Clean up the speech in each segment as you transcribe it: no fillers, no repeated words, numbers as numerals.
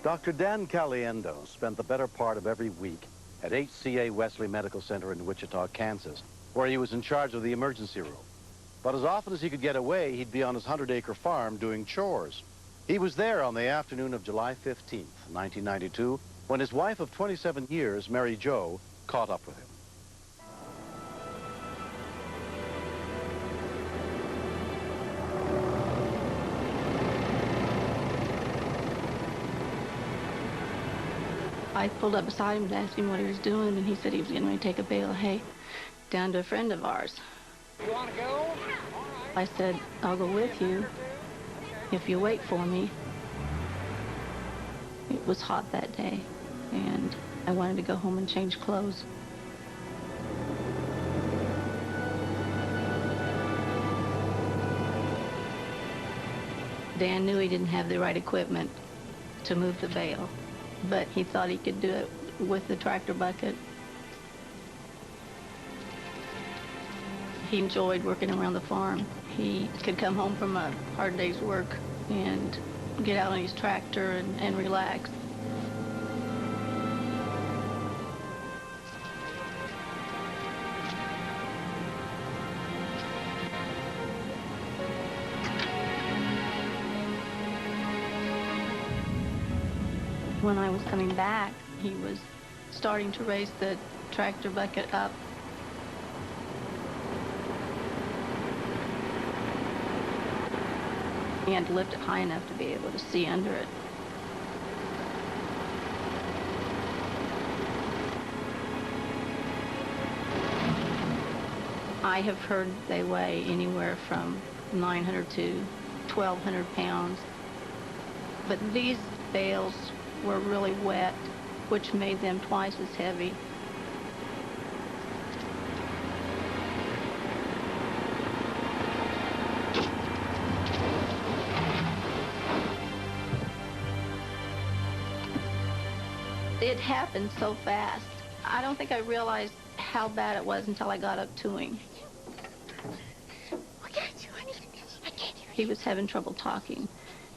Dr. Dan Caliendo spent the better part of every week at HCA Wesley Medical Center in Wichita, Kansas, where he was in charge of the emergency room. But as often as he could get away, he'd be on his 100-acre farm doing chores. He was there on the afternoon of July 15th, 1992, when his wife of 27 years, Mary Jo, caught up with him. I pulled up beside him to ask him what he was doing, and he said he was getting ready to take a bale of hay down to a friend of ours. You want to go? I said, I'll go with you if you wait for me. It was hot that day, and I wanted to go home and change clothes. Dan knew he didn't have the right equipment to move the bale, but he thought he could do it with the tractor bucket. He enjoyed working around the farm. He could come home from a hard day's work and get out on his tractor and relax. When I was coming back, he was starting to raise the tractor bucket up. He had to lift it high enough to be able to see under it. I have heard they weigh anywhere from 900 to 1,200 pounds. But these bales were really wet, which made them twice as heavy. It happened so fast. I don't think I realized how bad it was until I got up to him. He was having trouble talking,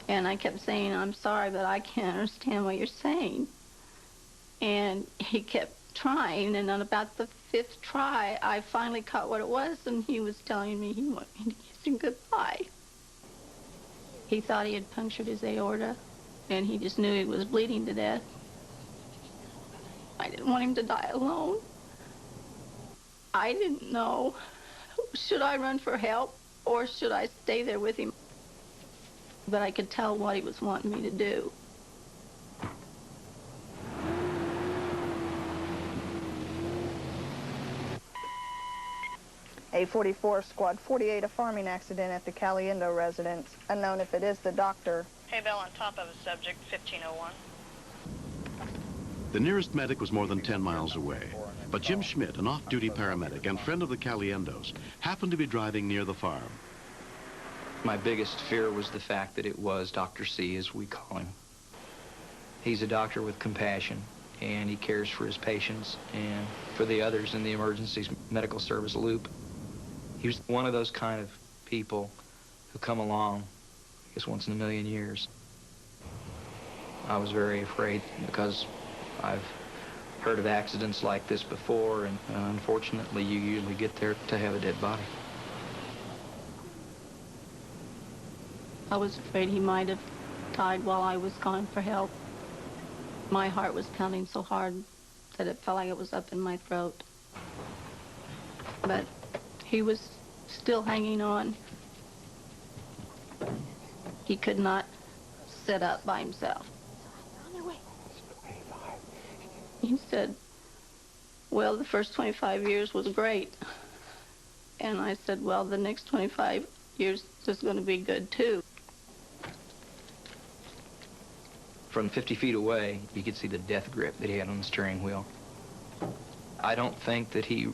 and I kept saying, I'm sorry, but I can't understand what you're saying. And he kept trying, and on about the 5th try, I finally caught what it was, and he was telling me he wanted me to kiss him goodbye. He thought he had punctured his aorta, and he just knew he was bleeding to death. I didn't want him to die alone. I didn't know, should I run for help or should I stay there with him? But I could tell what he was wanting me to do. A44, Squad 48, a farming accident at the Caliendo residence. Unknown if it is the doctor. Hay bell on top of a subject, 1501. The nearest medic was more than 10 miles away, but Jim Schmidt, an off-duty paramedic and friend of the Caliendos, happened to be driving near the farm. My biggest fear was the fact that it was Dr. C, as we call him. He's a doctor with compassion, and he cares for his patients and for the others in the emergency medical service loop. He was one of those kind of people who come along, I guess, once in a million years. I was very afraid because I've heard of accidents like this before, and unfortunately, you usually get there to have a dead body. I was afraid he might have died while I was gone for help. My heart was pounding so hard that it felt like it was up in my throat. But he was still hanging on. He could not sit up by himself. He said, well, the first 25 years was great. And I said, well, the next 25 years is going to be good, too. From 50 feet away, you could see the death grip that he had on the steering wheel. I don't think that he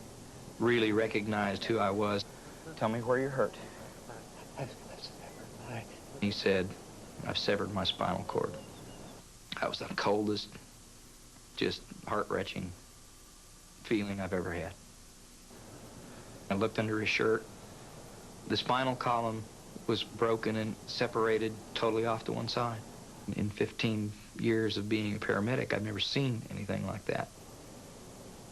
really recognized who I was. Tell me where you're hurt. He said, I've severed my spinal cord. That was the coldest, just heart-wrenching feeling I've ever had. I looked under his shirt. The spinal column was broken and separated totally off to one side. In 15 years of being a paramedic, I've never seen anything like that.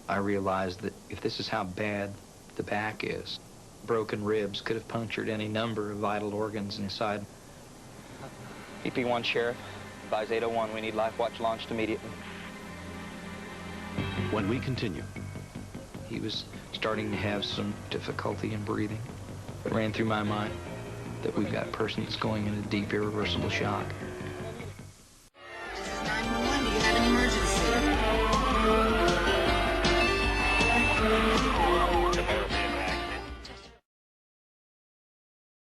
I realized that if this is how bad the back is, broken ribs could have punctured any number of vital organs inside. EP1 Sheriff, advise 801 we need life watch launched immediately. When we continue, He was starting to have some difficulty in breathing. It ran through my mind that we've got a person that's going into deep, irreversible shock.